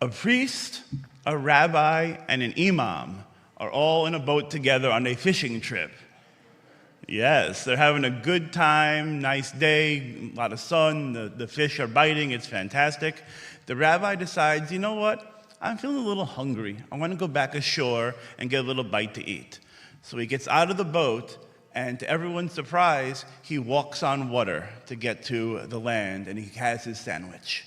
A priest, a rabbi, and an imam are all in a boat together on a fishing trip. Yes, they're having a good time, nice day, a lot of sun, the fish are biting, it's fantastic. The rabbi decides, you know what, I'm feeling a little hungry. I want to go back ashore and get a little bite to eat. So he gets out of the boat, and to everyone's surprise, he walks on water to get to the land, and he has his sandwich.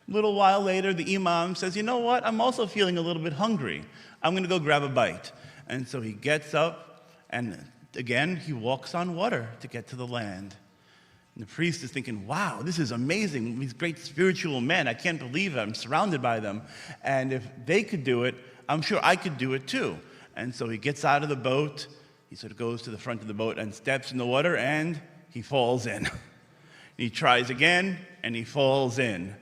A little while later, the imam says, you know what, I'm also feeling a little bit hungry. I'm going to go grab a bite. And so he gets up, and again, he walks on water to get to the land. And the priest is thinking, wow, this is amazing. These great spiritual men, I can't believe it. I'm surrounded by them. And if they could do it, I'm sure I could do it too. And so he gets out of the boat, he sort of goes to the front of the boat and steps in the water, and he falls in. He tries again, and he falls in.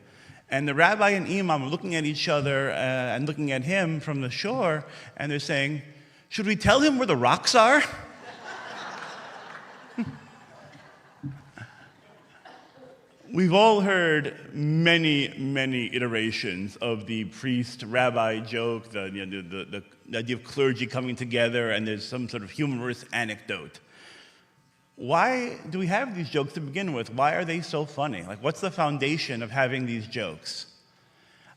And the rabbi and imam are looking at each other and looking at him from the shore, and they're saying, should we tell him where the rocks are? We've all heard many, many iterations of the priest-rabbi joke, the idea of clergy coming together, and there's some sort of humorous anecdote. Why do we have these jokes to begin with? Why are they so funny? Like, what's the foundation of having these jokes?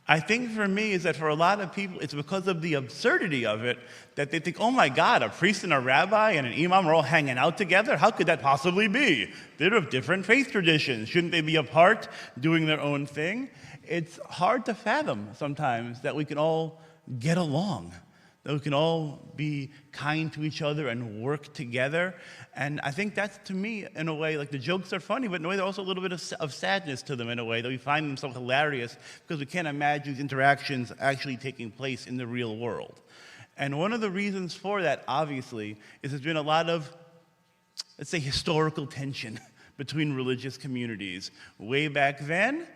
I think for me is that for a lot of people, it's because of the absurdity of it that they think, oh my God, a priest and a rabbi and an imam are all hanging out together? How could that possibly be? They're of different faith traditions. Shouldn't they be apart, doing their own thing? It's hard to fathom sometimes that we can all get along, that we can all be kind to each other and work together. And I think that's, to me, in a way, like the jokes are funny, but in a way there's also a little bit of sadness to them in a way, that we find them so hilarious because we can't imagine these interactions actually taking place in the real world. And one of the reasons for that, obviously, is there's been a lot of, let's say, historical tension between religious communities way back then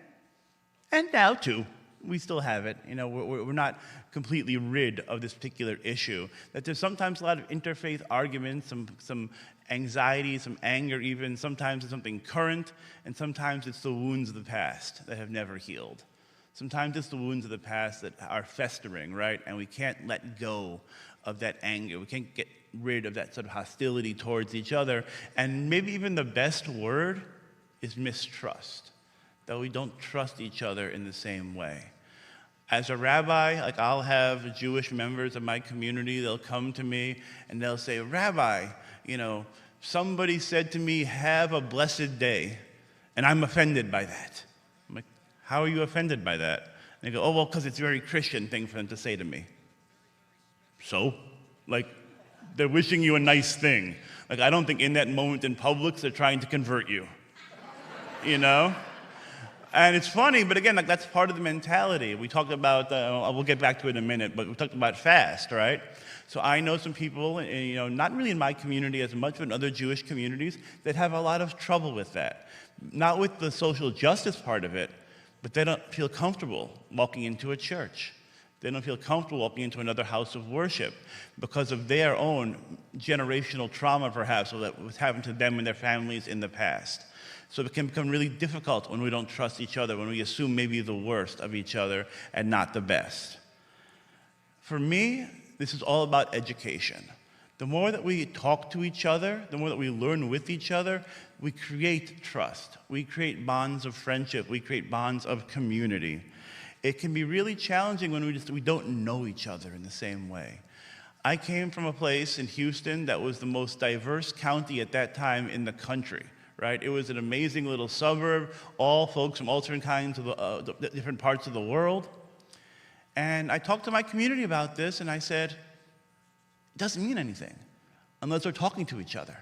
and now too. We still have it. You know, we're not completely rid of this particular issue. That there's sometimes a lot of interfaith arguments, some anxiety, some anger even. Sometimes it's something current, and sometimes it's the wounds of the past that have never healed. Sometimes it's the wounds of the past that are festering, right? And we can't let go of that anger. We can't get rid of that sort of hostility towards each other. And maybe even the best word is mistrust, that we don't trust each other in the same way. As a rabbi, like I'll have Jewish members of my community, they'll come to me and they'll say, Rabbi, you know, somebody said to me, have a blessed day, and I'm offended by that. I'm like, how are you offended by that? And they go, oh, well, because it's a very Christian thing for them to say to me. So? Like, they're wishing you a nice thing. Like, I don't think in that moment in Publix they're trying to convert you, you know? And it's funny, but again, like that's part of the mentality. We talked about, we'll get back to it in a minute, but we talked about fast, right? So I know some people, you know, not really in my community as much, but in other Jewish communities that have a lot of trouble with that. Not with the social justice part of it, but they don't feel comfortable walking into a church. They don't feel comfortable walking into another house of worship because of their own generational trauma, perhaps, that was happened to them and their families in the past. So it can become really difficult when we don't trust each other, when we assume maybe the worst of each other and not the best. For me, this is all about education. The more that we talk to each other, the more that we learn with each other, we create trust. We create bonds of friendship. We create bonds of community. It can be really challenging when we don't know each other in the same way. I came from a place in Houston that was the most diverse county at that time in the country. Right? It was an amazing little suburb, all folks from all different kinds of different parts of the world. And I talked to my community about this, and I said, it doesn't mean anything unless we're talking to each other,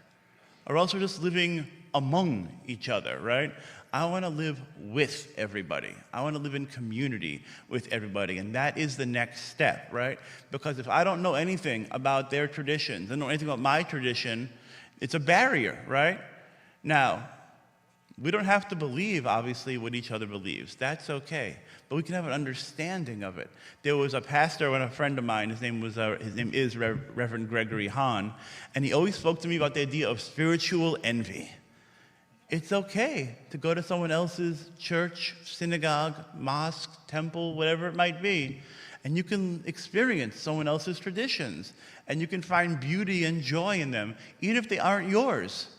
or else we're just living among each other, right? I want to live with everybody. I want to live in community with everybody, and that is the next step, right? Because if I don't know anything about their traditions, I don't know anything about my tradition, it's a barrier, right? Now, we don't have to believe, obviously, what each other believes. That's okay. But we can have an understanding of it. There was a pastor and a friend of mine, his name is Reverend Gregory Hahn, and he always spoke to me about the idea of spiritual envy. It's okay to go to someone else's church, synagogue, mosque, temple, whatever it might be, and you can experience someone else's traditions, and you can find beauty and joy in them, even if they aren't yours.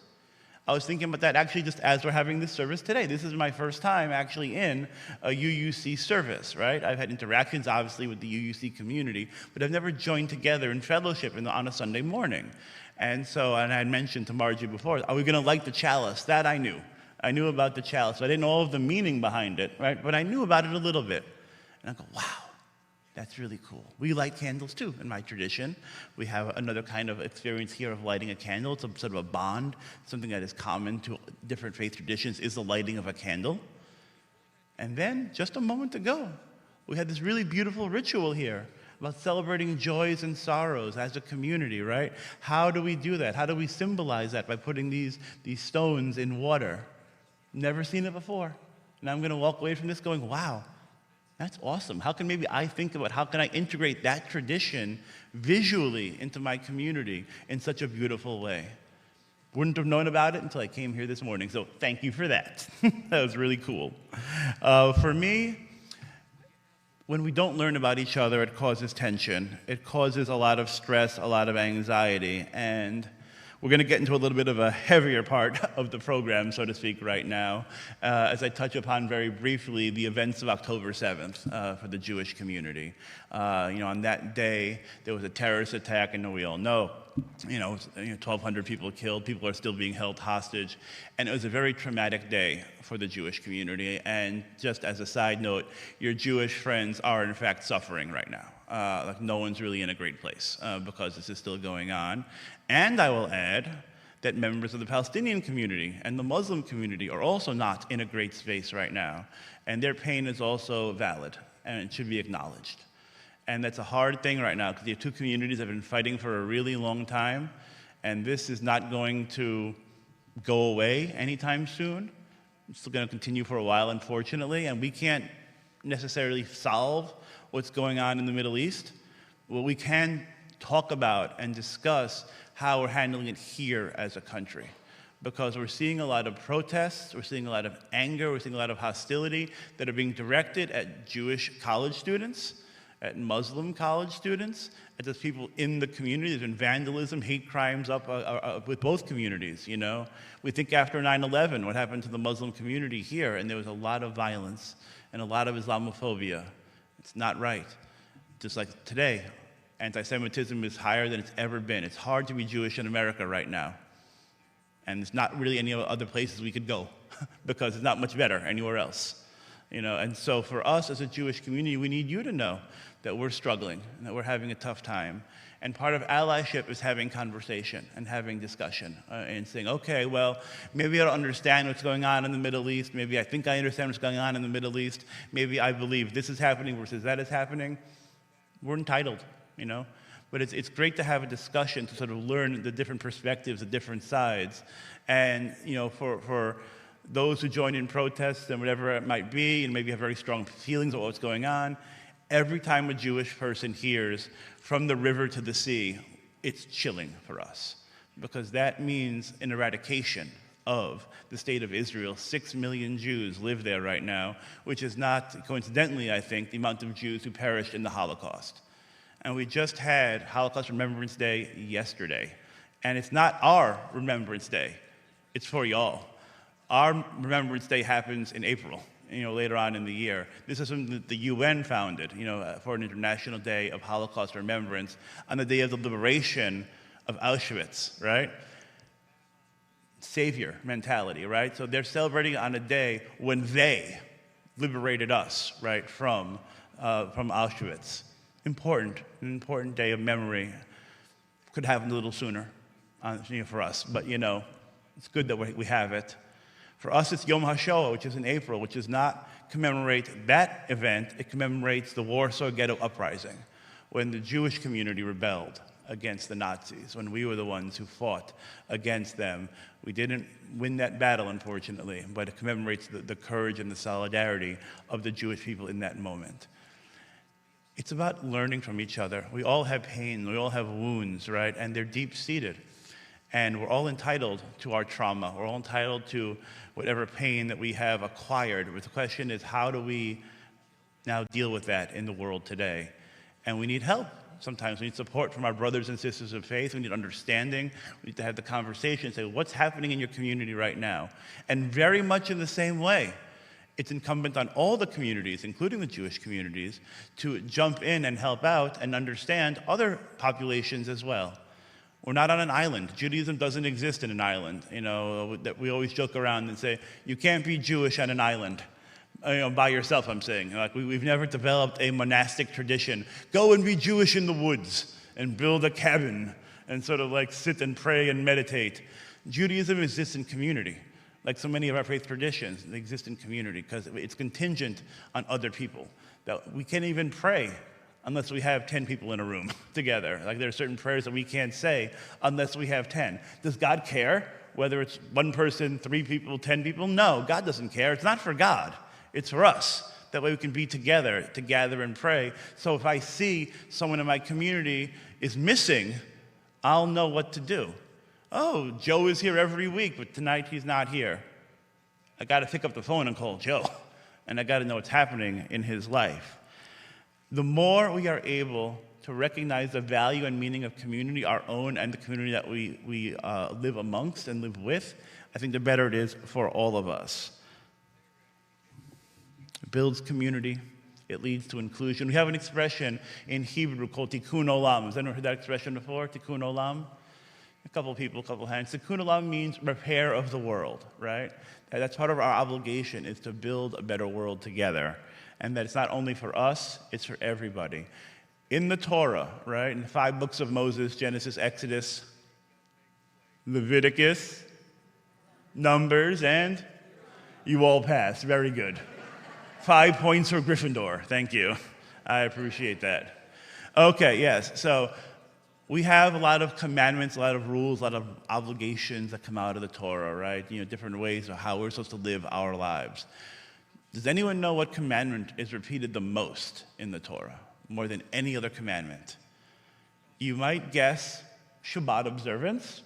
I was thinking about that actually just as we're having this service today. This is my first time actually in a UUC service, right? I've had interactions, obviously, with the UUC community, but I've never joined together in fellowship on a Sunday morning. And I had mentioned to Margie before, are we going to light the chalice? That I knew. I knew about the chalice. I didn't know all of the meaning behind it, right? But I knew about it a little bit. And I go, wow, that's really cool. We light candles too in my tradition. We have another kind of experience here of lighting a candle. It's sort of a bond. Something that is common to different faith traditions is the lighting of a candle. And then, just a moment ago, we had this really beautiful ritual here about celebrating joys and sorrows as a community, right? How do we do that? How do we symbolize that? By putting these stones in water. Never seen it before. And I'm going to walk away from this going, wow, that's awesome. How can maybe I think about how can I integrate that tradition visually into my community in such a beautiful way? Wouldn't have known about it until I came here this morning, so thank you for that. That was really cool. For me, when we don't learn about each other, it causes tension. It causes a lot of stress, a lot of anxiety, and we're going to get into a little bit of a heavier part of the program, so to speak, right now, as I touch upon very briefly the events of October 7th for the Jewish community. On that day, there was a terrorist attack, and we all know, 1,200 people killed, people are still being held hostage, and it was a very traumatic day for the Jewish community. And just as a side note, your Jewish friends are in fact suffering right now. Like no one's really in a great place because this is still going on. And I will add that members of the Palestinian community and the Muslim community are also not in a great space right now. And their pain is also valid and it should be acknowledged. And that's a hard thing right now because the two communities have been fighting for a really long time, and this is not going to go away anytime soon. It's still going to continue for a while, unfortunately, and we can't necessarily solve what's going on in the Middle East. Well, we can talk about and discuss how we're handling it here as a country, because we're seeing a lot of protests, we're seeing a lot of anger, we're seeing a lot of hostility that are being directed at Jewish college students, at Muslim college students, at just people in the community. There's been vandalism, hate crimes up with both communities, We think after 9/11, what happened to the Muslim community here, and there was a lot of violence and a lot of Islamophobia. It's not right. Just like today, anti-Semitism is higher than it's ever been. It's hard to be Jewish in America right now. And there's not really any other places we could go because it's not much better anywhere else. And so for us as a Jewish community, we need you to know that we're struggling and that we're having a tough time. And part of allyship is having conversation and having discussion and saying, okay, well, maybe I don't understand what's going on in the Middle East. Maybe I think I understand what's going on in the Middle East. Maybe I believe this is happening versus that is happening. We're entitled, But it's great to have a discussion to sort of learn the different perspectives, the different sides. And, for those who join in protests and whatever it might be, and maybe have very strong feelings about what's going on, every time a Jewish person hears from the river to the sea, it's chilling for us, because that means an eradication of the state of Israel. 6 million Jews live there right now, which is not, coincidentally, I think, the amount of Jews who perished in the Holocaust. And we just had Holocaust Remembrance Day yesterday, and it's not our Remembrance Day, it's for y'all. Our Remembrance Day happens in April, later on in the year. This is something that the UN founded, for an International Day of Holocaust Remembrance on the day of the liberation of Auschwitz, right? Savior mentality, right? So they're celebrating on a day when they liberated us, right, from Auschwitz. An important day of memory. Could happen a little sooner, for us, but it's good that we have it. For us, it's Yom HaShoah, which is in April, which does not commemorate that event. It commemorates the Warsaw Ghetto Uprising, when the Jewish community rebelled against the Nazis, when we were the ones who fought against them. We didn't win that battle, unfortunately, but it commemorates the courage and the solidarity of the Jewish people in that moment. It's about learning from each other. We all have pain, we all have wounds, right? And they're deep-seated. And we're all entitled to our trauma. We're all entitled to whatever pain that we have acquired. But the question is, how do we now deal with that in the world today? And we need help. Sometimes we need support from our brothers and sisters of faith. We need understanding. We need to have the conversation and say, what's happening in your community right now? And very much in the same way, it's incumbent on all the communities, including the Jewish communities, to jump in and help out and understand other populations as well. We're not on an island. Judaism doesn't exist in an island. That we always joke around and say, you can't be Jewish on an island. By yourself, I'm saying. Like we've never developed a monastic tradition. Go and be Jewish in the woods and build a cabin and sort of like sit and pray and meditate. Judaism exists in community. Like so many of our faith traditions, they exist in community because it's contingent on other people. That we can't even pray unless we have 10 people in a room together. Like there are certain prayers that we can't say unless we have 10. Does God care whether it's one person, 3 people, 10 people? No, God doesn't care. It's not for God. It's for us. That way we can be together to gather and pray. So if I see someone in my community is missing, I'll know what to do. Oh, Joe is here every week, but tonight he's not here. I got to pick up the phone and call Joe, and I got to know what's happening in his life. The more we are able to recognize the value and meaning of community, our own and the community that we live amongst and live with, I think the better it is for all of us. It builds community. It leads to inclusion. We have an expression in Hebrew called tikkun olam. Has anyone heard that expression before? Tikkun olam? A couple people, a couple hands. Tikkun olam means repair of the world, right? That's part of our obligation, is to build a better world together. And that it's not only for us, it's for everybody. In the Torah, right, in the 5 books of Moses, Genesis, Exodus, Leviticus, Numbers, and you all passed. Very good. 5 points for Gryffindor. Thank you. I appreciate that. Okay, yes. So we have a lot of commandments, a lot of rules, a lot of obligations that come out of the Torah, right? Different ways of how we're supposed to live our lives. Does anyone know what commandment is repeated the most in the Torah, more than any other commandment? You might guess Shabbat observance.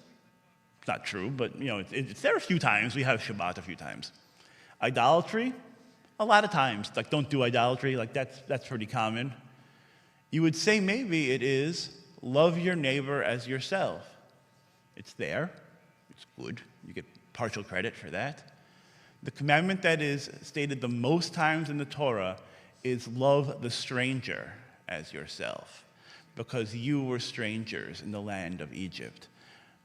It's not true, but it's there a few times. We have Shabbat a few times. Idolatry, a lot of times. Like, don't do idolatry. Like, that's pretty common. You would say maybe it is love your neighbor as yourself. It's there. It's good. You get partial credit for that. The commandment that is stated the most times in the Torah is love the stranger as yourself, because you were strangers in the land of Egypt.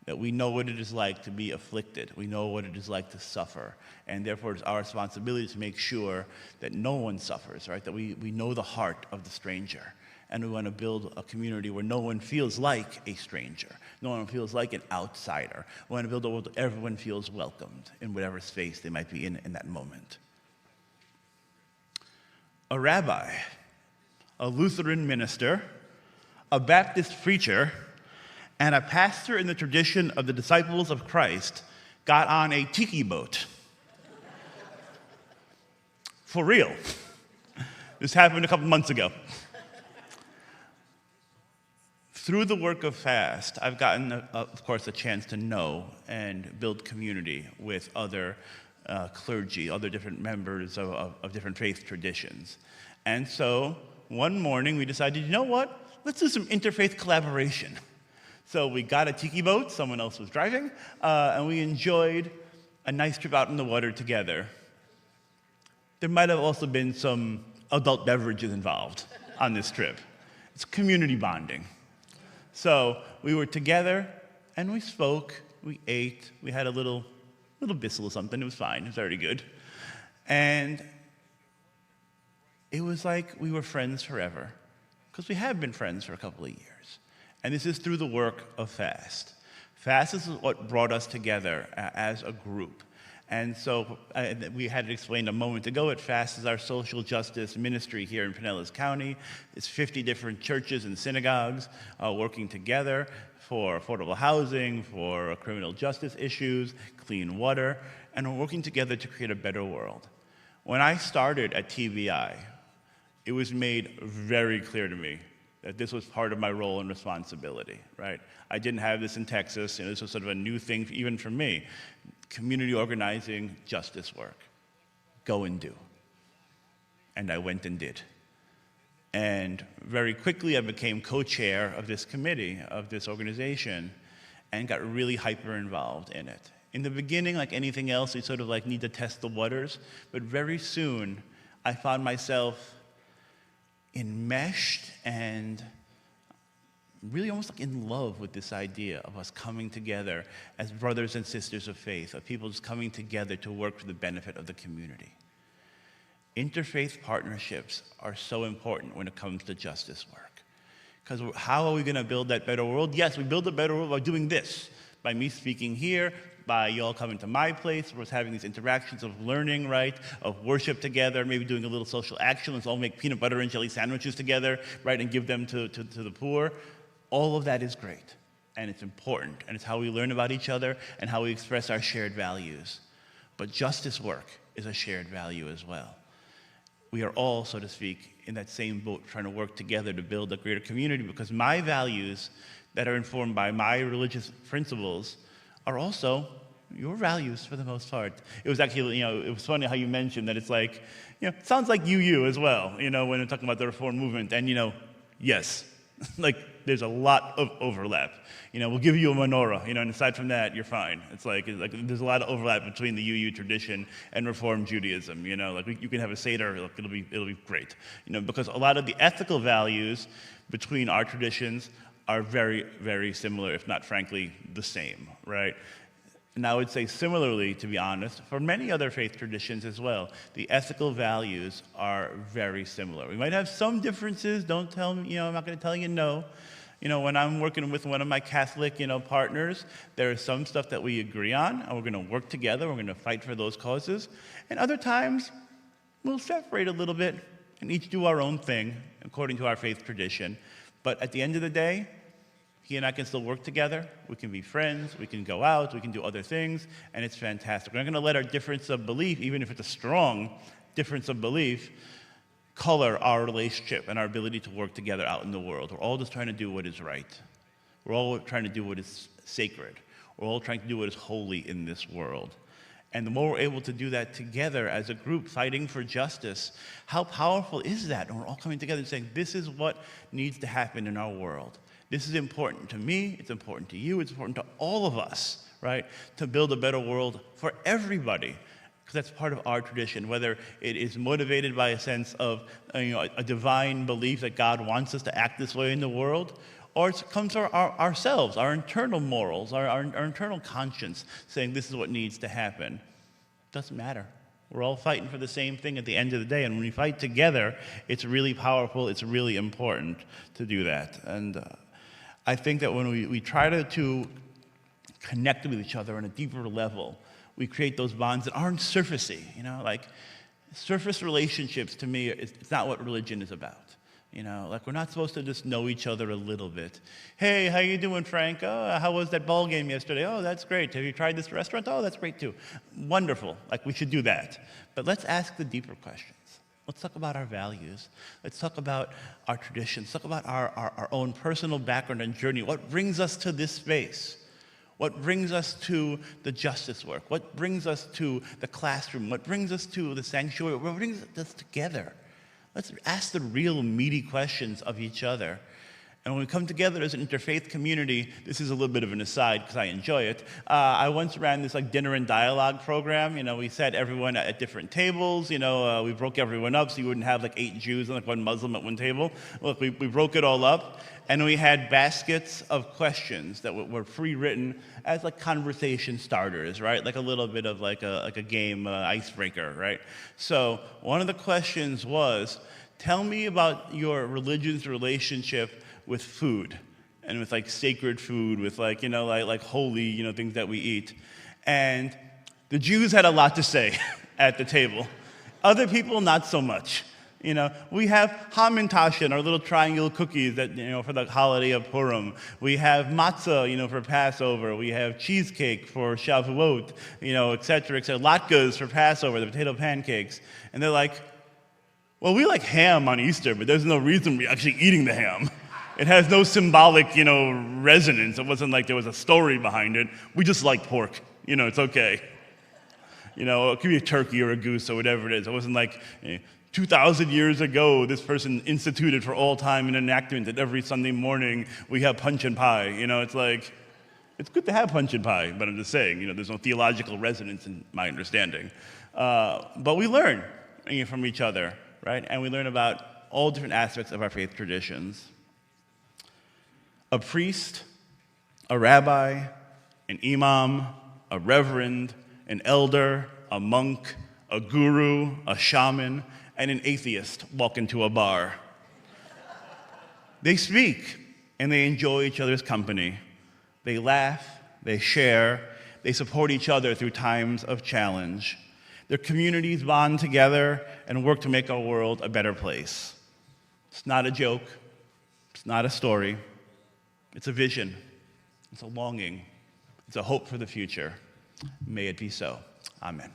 That we know what it is like to be afflicted. We know what it is like to suffer. And therefore, it's our responsibility to make sure that no one suffers, right? That we know the heart of the stranger. And we want to build a community where no one feels like a stranger. No one feels like an outsider. We want to build a world where everyone feels welcomed in whatever space they might be in that moment. A rabbi, a Lutheran minister, a Baptist preacher, and a pastor in the tradition of the disciples of Christ got on a tiki boat. For real. This happened a couple months ago. Through the work of FAST, I've gotten, of course, a chance to know and build community with other clergy, other different members of different faith traditions. And so one morning we decided, you know what? Let's do some interfaith collaboration. So we got a tiki boat, someone else was driving, and we enjoyed a nice trip out in the water together. There might have also been some adult beverages involved on this trip. It's community bonding. So we were together, and we spoke, we ate, we had a little bissel or something. It was fine. It was very good. And it was like we were friends forever, because we have been friends for a couple of years. And this is through the work of FAST. FAST is what brought us together as a group. And so we had it explained a moment ago, at FAST is our social justice ministry here in Pinellas County. It's 50 different churches and synagogues working together for affordable housing, for criminal justice issues, clean water, and we're working together to create a better world. When I started at TVI, it was made very clear to me that this was part of my role and responsibility, right? I didn't have this in Texas, this was sort of a new thing even for me. Community organizing, justice work. Go and do. And I went and did. And very quickly I became co-chair of this committee, of this organization, and got really hyper involved in it. In the beginning, like anything else, we sort of like need to test the waters, but very soon I found myself enmeshed and really almost like in love with this idea of us coming together as brothers and sisters of faith, of people just coming together to work for the benefit of the community. Interfaith partnerships are so important when it comes to justice work. Because how are we going to build that better world? Yes, we build a better world by doing this, by me speaking here, by y'all coming to my place, we're having these interactions of learning, right, of worship together, maybe doing a little social action. Let's all make peanut butter and jelly sandwiches together, right, and give them to the poor. All of that is great, and it's important, and it's how we learn about each other and how we express our shared values. But justice work is a shared value as well. We are all, so to speak, in that same boat trying to work together to build a greater community, because my values that are informed by my religious principles are also your values for the most part. It was actually, it was funny how you mentioned that it's like, it sounds like you as well, when we're talking about the Reform movement. And, yes, like there's a lot of overlap. We'll give you a menorah, and aside from that, you're fine. It's like there's a lot of overlap between the UU tradition and Reform Judaism. You can have a Seder, it'll be great. Because a lot of the ethical values between our traditions are very, very similar, if not frankly the same, right? And I would say similarly, to be honest, for many other faith traditions as well, the ethical values are very similar. We might have some differences. Don't tell me, I'm not going to tell you no. When I'm working with one of my Catholic, partners, there is some stuff that we agree on, and we're going to work together. We're going to fight for those causes. And other times, we'll separate a little bit and each do our own thing according to our faith tradition. But at the end of the day, he and I can still work together. We can be friends. We can go out. We can do other things. And it's fantastic. We're not going to let our difference of belief, even if it's a strong difference of belief, color our relationship and our ability to work together out in the world. We're all just trying to do what is right. We're all trying to do what is sacred. We're all trying to do what is holy in this world. And the more we're able to do that together as a group fighting for justice, how powerful is that? And we're all coming together and saying, this is what needs to happen in our world. This is important to me, it's important to you, it's important to all of us, right? To build a better world for everybody. Because that's part of our tradition, whether it is motivated by a sense of a divine belief that God wants us to act this way in the world, or it comes from ourselves, our internal morals, our internal conscience, saying this is what needs to happen. It doesn't matter. We're all fighting for the same thing at the end of the day, and when we fight together, it's really powerful, it's really important to do that. And I think that when we try to connect with each other on a deeper level, we create those bonds that aren't surfacey, like surface relationships to me, it's not what religion is about. We're not supposed to just know each other a little bit. Hey, how you doing, Frank? Oh, how was that ball game yesterday? Oh, that's great. Have you tried this restaurant? Oh, that's great too. Wonderful. We should do that. But let's ask the deeper questions. Let's talk about our values. Let's talk about our traditions. Talk about our own personal background and journey. What brings us to this space? What brings us to the justice work? What brings us to the classroom? What brings us to the sanctuary? What brings us together? Let's ask the real meaty questions of each other. And when we come together as an interfaith community, this is a little bit of an aside because I enjoy it. I once ran this dinner and dialogue program. We sat everyone at different tables. We broke everyone up so you wouldn't have 8 Jews and one Muslim at one table. Look, we broke it all up, and we had baskets of questions that were pre-written as conversation starters, right? A little bit of a game icebreaker, right? So one of the questions was, tell me about your religion's relationship with food, and with sacred food, with holy things that we eat. And the Jews had a lot to say at the table. Other people, not so much. We have hamantaschen, our little triangle cookies that for the holiday of Purim. We have matzah, for Passover. We have cheesecake for Shavuot, et cetera, latkes for Passover, the potato pancakes. And they're like, well, we like ham on Easter, but there's no reason we're actually eating the ham. It has no symbolic, resonance. It wasn't like there was a story behind it. We just like pork. It's okay. It could be a turkey or a goose or whatever it is. It wasn't like 2,000 years ago, this person instituted for all time an enactment that every Sunday morning we have punch and pie. It's like, it's good to have punch and pie, but I'm just saying, there's no theological resonance in my understanding. But we learn from each other, right? And we learn about all different aspects of our faith traditions. A priest, a rabbi, an imam, a reverend, an elder, a monk, a guru, a shaman, and an atheist walk into a bar. They speak, and they enjoy each other's company. They laugh, they share, they support each other through times of challenge. Their communities bond together and work to make our world a better place. It's not a joke. It's not a story. It's a vision. It's a longing. It's a hope for the future. May it be so. Amen.